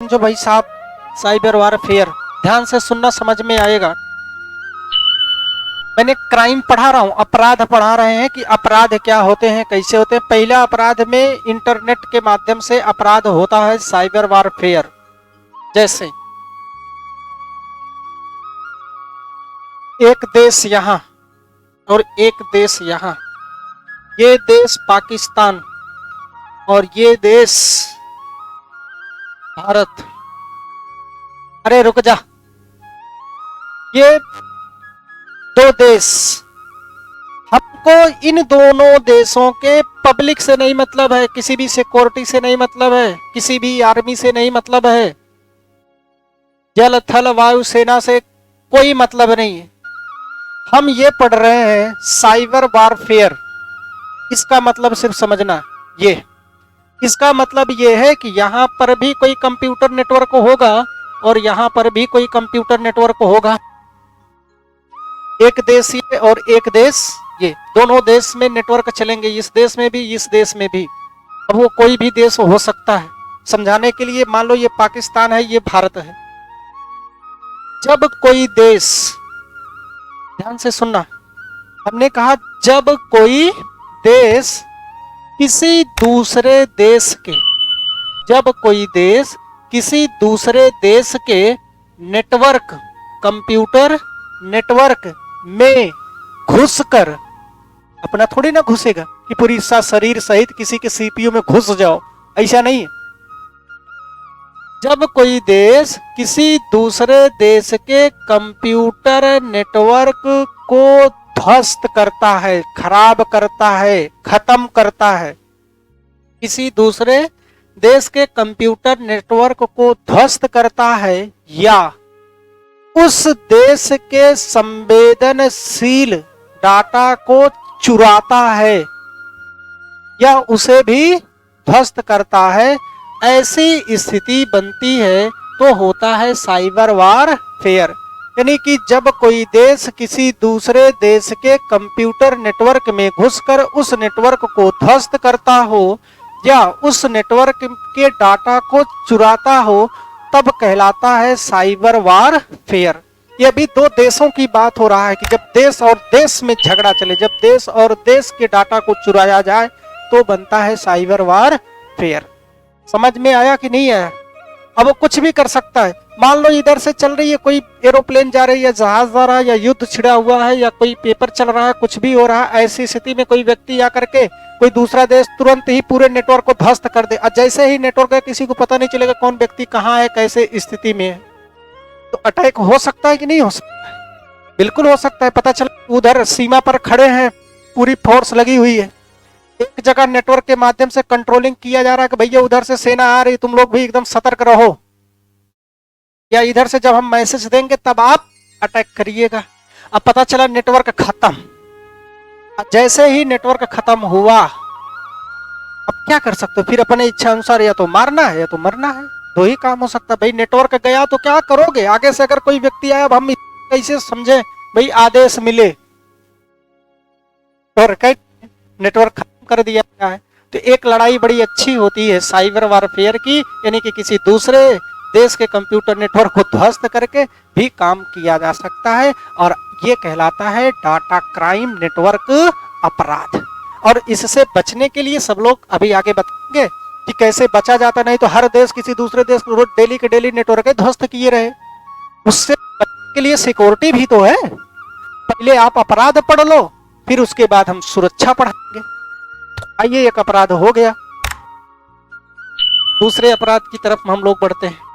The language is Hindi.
जो भाई साहब साइबर वारफेयर ध्यान से सुनना, समझ में आएगा। मैंने क्राइम पढ़ा रहा हूं, अपराध पढ़ा रहे हैं कि अपराध क्या होते हैं, कैसे होते हैं। पहला अपराध में इंटरनेट के माध्यम से अपराध होता है साइबर वारफेयर। जैसे एक देश यहां और एक देश यहां, ये देश पाकिस्तान और ये देश भारत। अरे रुक जा, ये दो देश, हमको इन दोनों देशों के पब्लिक से नहीं मतलब है, किसी भी सिक्योरिटी से नहीं मतलब है, किसी भी आर्मी से नहीं मतलब है, जल थल वायु सेना से कोई मतलब नहीं है। हम ये पढ़ रहे हैं साइबर वारफेयर। इसका मतलब सिर्फ समझना, ये इसका मतलब ये है कि यहां पर भी कोई कंप्यूटर नेटवर्क होगा और यहां पर भी कोई कंप्यूटर नेटवर्क होगा। एक देश ये और एक देश ये, दोनों देश में नेटवर्क चलेंगे, इस देश में भी इस देश में भी। अब वो कोई भी देश हो सकता है। समझाने के लिए मान लो ये पाकिस्तान है, ये भारत है। जब कोई देश, ध्यान से सुनना, हमने कहा जब कोई देश किसी दूसरे देश के, जब कोई देश किसी दूसरे देश के नेटवर्क, कंप्यूटर नेटवर्क में घुसकर, अपना थोड़ी ना घुसेगा कि पूरी शरीर सहित किसी के सीपीयू में घुस जाओ, ऐसा नहीं है। जब कोई देश किसी दूसरे देश के कंप्यूटर नेटवर्क को ध्वस्त करता है, खराब करता है, खत्म करता है, किसी दूसरे देश के कंप्यूटर नेटवर्क को ध्वस्त करता है या उस देश के संवेदनशील डाटा को चुराता है या उसे भी ध्वस्त करता है, ऐसी स्थिति बनती है तो होता है साइबर वारफेयर। यानी कि जब कोई देश किसी दूसरे देश के कंप्यूटर नेटवर्क में घुसकर उस नेटवर्क को ध्वस्त करता हो या उस नेटवर्क के डाटा को चुराता हो, तब कहलाता है साइबर वारफेयर। ये अभी दो देशों की बात हो रहा है कि जब देश और देश में झगड़ा चले, जब देश और देश के डाटा को चुराया जाए तो बनता है साइबर वारफेयर। समझ में आया कि नहीं आया? अब वो कुछ भी कर सकता है। मान लो इधर से चल रही है, कोई एरोप्लेन जा रही है, जहाज जा रहा है, या युद्ध छिड़ा हुआ है, या कोई पेपर चल रहा है, कुछ भी हो रहा है। ऐसी स्थिति में कोई व्यक्ति आकर के कोई दूसरा देश तुरंत ही पूरे नेटवर्क को ध्वस्त कर दे, और जैसे ही नेटवर्क है किसी को पता नहीं चलेगा कौन व्यक्ति कहाँ है, कैसे स्थिति में है। तो अटैक हो सकता है कि नहीं हो सकता है? बिल्कुल हो सकता है। पता चला उधर सीमा पर खड़े हैं, पूरी फोर्स लगी हुई है, एक जगह नेटवर्क के माध्यम से कंट्रोलिंग किया जा रहा है कि भैया उधर से सेना आ रही, तुम लोग भी एकदम सतर्क रहो, या इधर से जब हम मैसेज देंगे तब आप अटैक करिएगा। अब पता चला नेटवर्क खत्म। जैसे ही नेटवर्क खत्म हुआ, अब क्या कर सकते हो? फिर अपने इच्छा अनुसार या तो मारना है या तो मरना है, दो ही काम हो सकता है। भाई नेटवर्क गया तो क्या करोगे? आगे से अगर कोई व्यक्ति आया, अब हम कैसे समझे? भाई आदेश मिले और नेटवर्क खत्म कर दिया गया है। तो एक लड़ाई बड़ी अच्छी होती है साइबर वारफेयर की, यानी कि किसी दूसरे देश के कंप्यूटर नेटवर्क को ध्वस्त करके भी काम किया जा सकता है, और ये कहलाता है डाटा क्राइम, नेटवर्क अपराध। और इससे बचने के लिए सब लोग अभी आगे बताएंगे कि कैसे बचा जाता। नहीं तो हर देश किसी दूसरे देश को डेली के डेली नेटवर्क ध्वस्त किए रहे। उससे बचने के लिए सिक्योरिटी भी तो है। पहले आप अपराध पढ़ लो, फिर उसके बाद हम सुरक्षा पढ़ाएंगे। आइए, एक अपराध हो गया, दूसरे अपराध की तरफ हम लोग बढ़ते हैं।